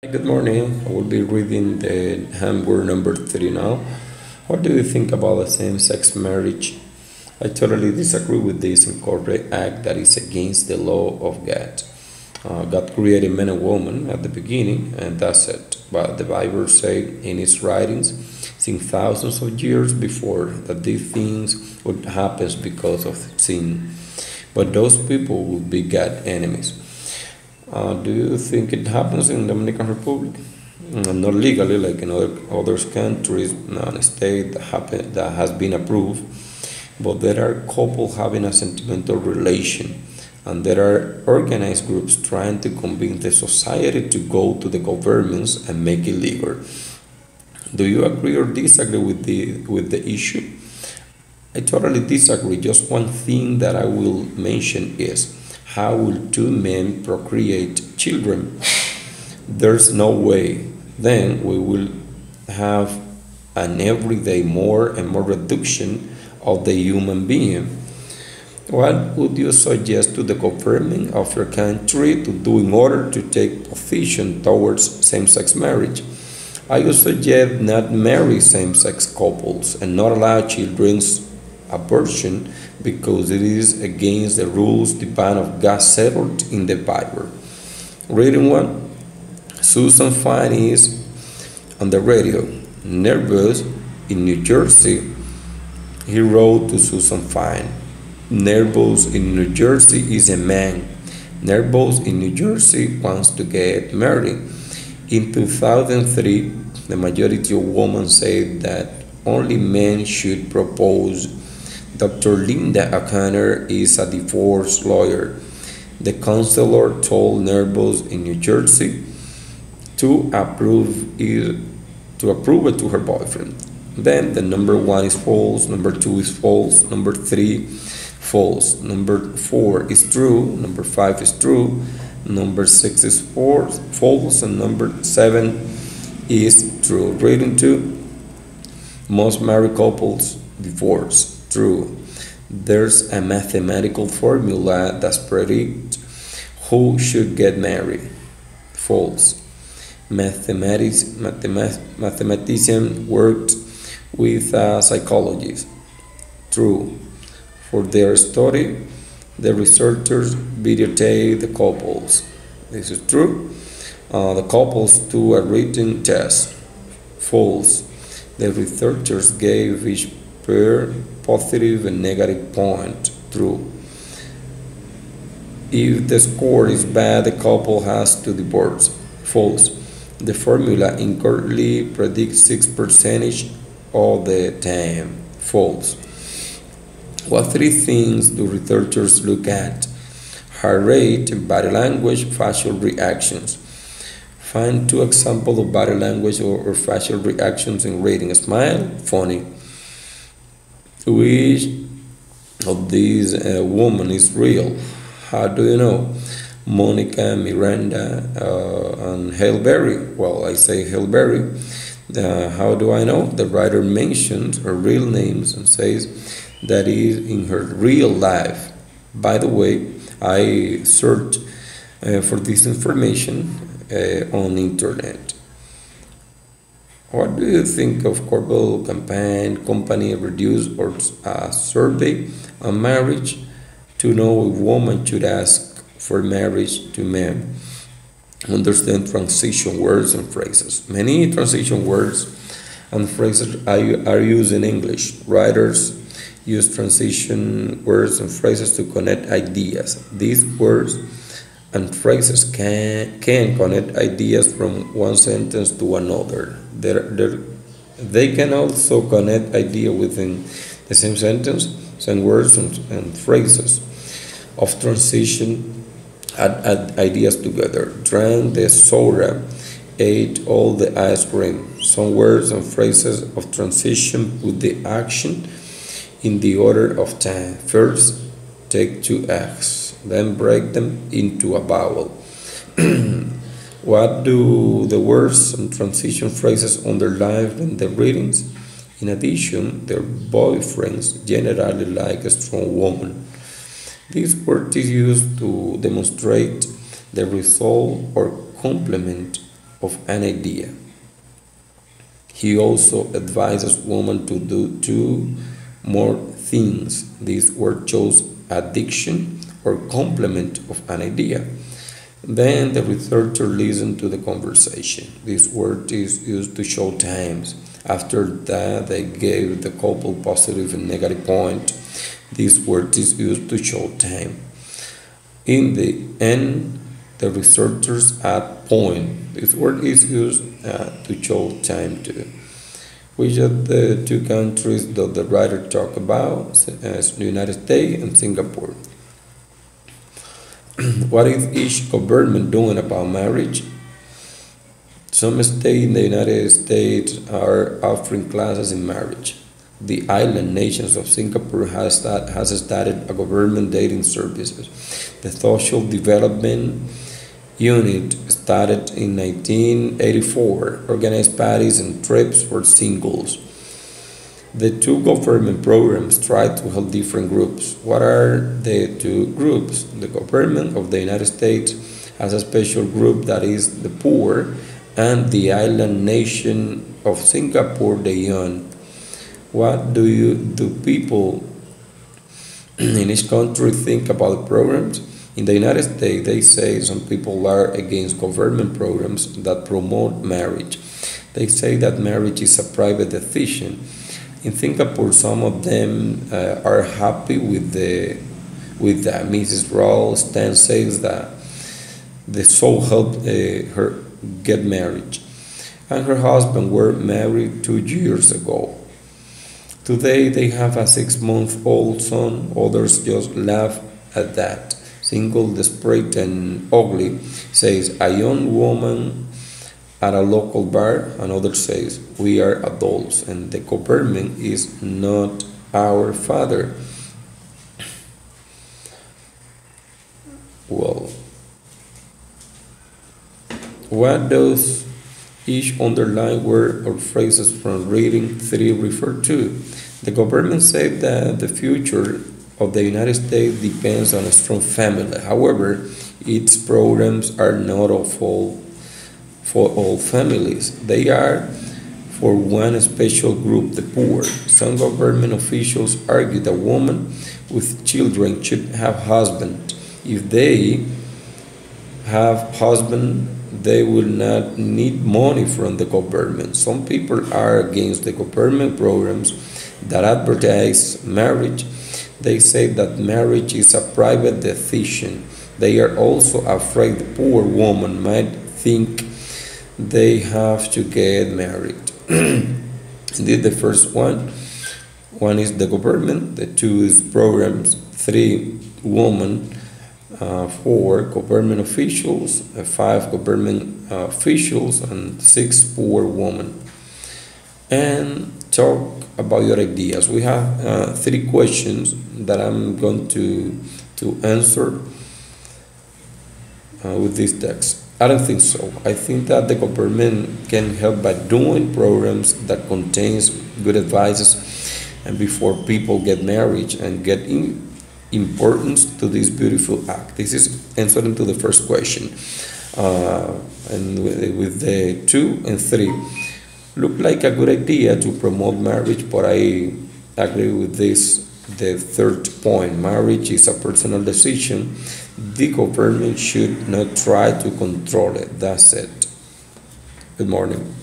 Good morning. I will be reading the handbook number 3 now. What do you think about the same sex marriage? I totally disagree with this incorrect act that is against the law of God. God created man and woman at the beginning, and that's it. But the Bible says in its writings, since thousands of years before, that these things would happen because of sin. But those people would be God enemies. Do you think it happens in Dominican Republic? Not legally, like in other countries, not a state that has been approved, but there are couples having a sentimental relation, and there are organized groups trying to convince the society to go to the governments and make it legal. Do you agree or disagree with the issue? I totally disagree. Just one thing that I will mention is how will two men procreate children? There's no way. Then we will have an everyday more and more reduction of the human being. What would you suggest to the government of your country to do in order to take position towards same-sex marriage? I would suggest not marry same-sex couples and not allow children's abortion because it is against the rules divine of God settled in the Bible. Reading one, Susan Fine is on the radio, nervous in New Jersey. He wrote to Susan Fine. Nervous in New Jersey is a man. Nervous in New Jersey wants to get married. In 2003, the majority of women said that only men should propose. Dr. Linda O'Connor is a divorce lawyer. The counselor told Nervous in New Jersey to approve it to her boyfriend. Then the number one is false, number two is false, number three false, number four is true, number five is true, number six is false, and number seven is true. Reading two, most married couples divorce. True. There's a mathematical formula that predicts who should get married. False. Mathematician worked with a psychologist. True. For their study, the researchers videotaped the couples. This is true. The couples do a written test. False. The researchers gave each pair positive and negative point. True. If the score is bad, the couple has to divorce. False. The formula incorrectly predicts 6% of the time. False. What three things do researchers look at? Heart rate, body language, facial reactions. Find two examples of body language or facial reactions in reading. Smile, funny. Which of these women is real? How do you know? Monica, Miranda, and Halle Berry. Well, I say Halle Berry. How do I know? The writer mentions her real names and says that is in her real life. By the way, I searched for this information on internet. What do you think of Corbel campaign company reduce or a survey on marriage to know if women should ask for marriage to men? Understand transition words and phrases. Many transition words and phrases are used in English. Writers use transition words and phrases to connect ideas. These words and phrases can connect ideas from one sentence to another. They can also connect ideas within the same sentence, same words and phrases of transition, add ideas together. Drank the soda, ate all the ice cream. Some words and phrases of transition put the action in the order of time. First, take two eggs, then break them into a bowl. What do the words and transition phrases underline in the readings? In addition, their boyfriends generally like a strong woman. This word is used to demonstrate the result or complement of an idea. He also advises women to do two more things. This word shows addiction or complement of an idea. Then the researcher listened to the conversation. This word is used to show times. After that, they gave the couple positive and negative point. This word is used to show time. In the end, the researchers add point. This word is used to show time too. Which of the two countries does the writer talk about? As the United States and Singapore. What is each government doing about marriage? Some states in the United States are offering classes in marriage. The island nations of Singapore has started a government dating services. The Social Development Unit started in 1984, organized parties and trips for singles. The two government programs try to help different groups. What are the two groups? The government of the United States has a special group that is the poor, and the island nation of Singapore, the young. What do people in each country think about the programs? In the United States, they say some people are against government programs that promote marriage. They say that marriage is a private decision. In Singapore, some of them are happy with that. Mrs. Ralston says that the soul helped her get married, and her husband were married 2 years ago. Today they have a 6-month-old son. Others just laugh at that. Single, desperate, and ugly says a young woman at a local bar. Another says we are adults and the government is not our father. Well, what does each underlined word or phrases from reading 3 refer to? The government said that the future of the United States depends on a strong family. However, its programs are not for all families. They are for one special group, the poor. Some government officials argue that women with children should have husband. If they have husband, they will not need money from the government. Some people are against the government programs that advertise marriage. They say that marriage is a private decision. They are also afraid the poor woman might think they have to get married. Indeed, the first one is the government, the 2 is programs, 3 women, 4 government officials, 5 government officials, and 6 poor women. And talk about your ideas. We have 3 questions that I'm going to answer with this text. I don't think so. I think that the government can help by doing programs that contains good advices and before people get married and get importance to this beautiful act. This is answering to the first question. And with the 2 and 3, look like a good idea to promote marriage, but I agree with this. The third point, marriage is a personal decision. The government should not try to control it. That's it. Good morning.